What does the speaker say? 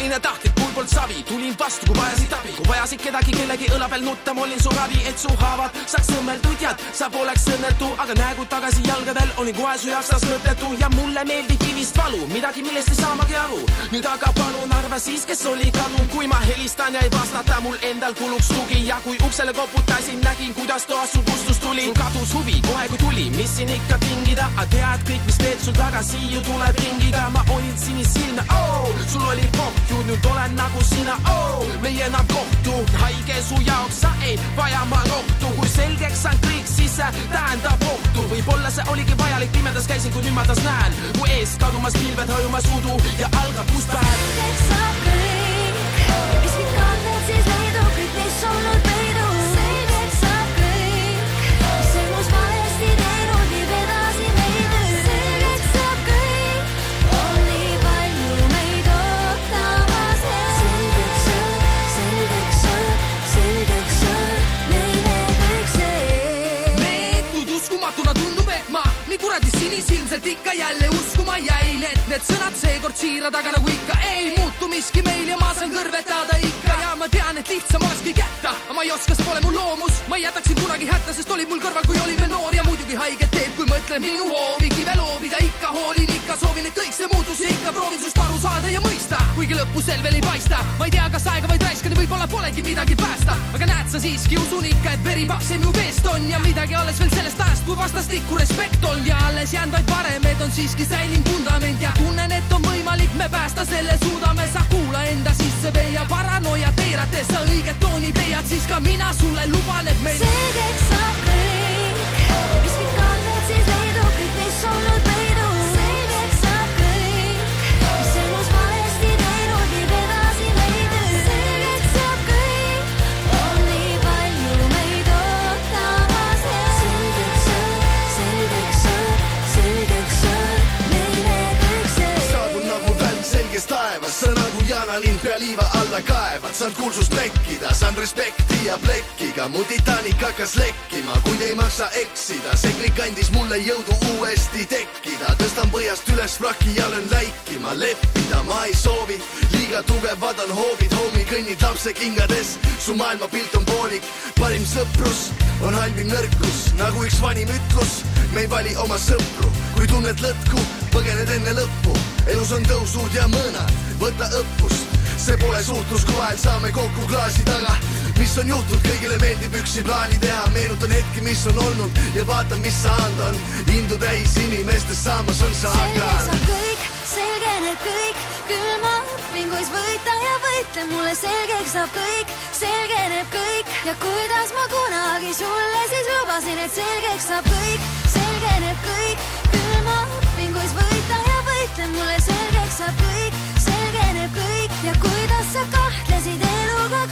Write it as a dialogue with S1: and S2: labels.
S1: olin tahtlik, mul polnud savi, tulin vastu, kui vajasid abi. Kui vajasid kedagi kellegi õla peal nutta, ma olin su ravi, et su haavad saaks õmmeldud. Sa poleks õnnetu, aga näegu tagasi jalgadel olin kohe su jaoks taas mõttetu. Ja mulle meeldib kivist valu, midagi millest ei saamagi aru. Nüüd aga palun arva siis, kes oli kadun. Kui ma helistan ja ei vastata, mul endal kuluks tugi. Ja kui uksele koputasin, nägin, kuidas toas sul kustus tuli. Mul kadus huvi, kohe kui tuli, mis siin ikka tingida. A tead kõik, mis teed sul tagasi ju tuleb ringiga. Ma olin sinisilme, sul oli pohju, nüüd olen nagu sina, meie enam kohtu. Haige su jaoks, sa ei vaja ma rohtu. Kui selgeks on kõik, siis see tähendab ohtu. Võib-olla see oligi vajalik, pimedas käisin, kui nüüd ma taas näen. Kui ees kadumas pilved hajumas udu ja algab uus päev.
S2: Selgeks saab kõik, mis mind kanded, siis leidu kõik, mis olnud peidu. Selgeks saab kõik, mis elus valesti teinud, viib edasi meid. Selgeks saab kõik, on nii palju meid ootamas. Selgeks saab meile kõik see.
S3: Meetud uskumatuna tundub, et ma nii kuradi sinisilmselt ikka jälle uskuma jäin, et need sõnad seekord siirad, aga nagu ikka ei muutu miski meil ja ma saan kõrvetada ikka. Ja ma tean, et lihtsam olekski jätta, aga ma ei oska, see pole mul loomus. Ma ei jätaksin kunagi hätta, sest olid mul kõrval, kui olin veel noor. Ja muidugi haiget teeb, kui mõtlen minu hoovi kive loobida. Ikka hoolin, ikka soovin, et kõik see muutus. Ikka proovin sust aru saada ja mõista, kuigi lõppu sel veel ei paista. Ma ei tea, kas aega vaid raiskan ja võib-olla polegi midagi päästa. Aga näed sa siiski, usun ikka, et veri paksem ju veest on. Ja midagi alles veel sellest ajast, kui vastastikku respekt on. Ja alles jäänud vaid varem, et on siiski säilinud fundament. Ja tunnen, et on võimalik me päästa, selle suudame. Sa kuula enda sisse vee ja paranoia teerates sa õiget tooni peiad, siis ka mina sulle luban, et meil
S2: selgeks saab kõik, mis mind kanded, siis leidu kõik, mis olnud peidu. Selgeks saab kõik, mis elus valesti teinud, viib edasi meid. Selgeks saab kõik, on nii palju meid ootamas. Selgeks saab meile kõik see.
S4: Saabun nagu välm selgest taevas, sa nagu jaanalind pea liiva alla kaevad. Saan kuulsust lekkida, saan respekti ja plekkiga. Mu Titanic hakkas lekkima, kuid ei maksa eksida. See kõik andis mulle jõudu uuesti tekkida. Tõstan põhjast üles vraki ja löön läikima. Leppida ma ei soovi, liiga tugevad on hoovid. Homie kõnnid lapse kingades, su maailmapilt on poolik. Parim sõprus on halvim nõrkus, nagu üks vanim ütlus. Me ei vali oma sõpru, kui tunned lõtku, põgened enne lõppu. Elus on tõusud ja mõõnad, võta õppust. See pole suhtlus, kui vahel saame kokku klaasi taga. Mis on juhtud, kõigile meeldib üksi plaani teha. Meenutan hetki, mis on olnud ja vaatan, mis saanud on. Indu täis inimestest saamas on saaga.
S2: Selgeks saab kõik, selgeneb kõik, küll ma õpin, kuis võita ja võitle. Mulle selgeks saab kõik, selgeneb kõik. Ja kuidas ma kunagi sulle siis lubasin, et selgeks saab kõik, selgeneb kõik. Küll ma õpin, kuis võita ja võitle. Mulle selgeks saab kõik, selgeneb kõik. Ja kuidas sa kahtlesid eluga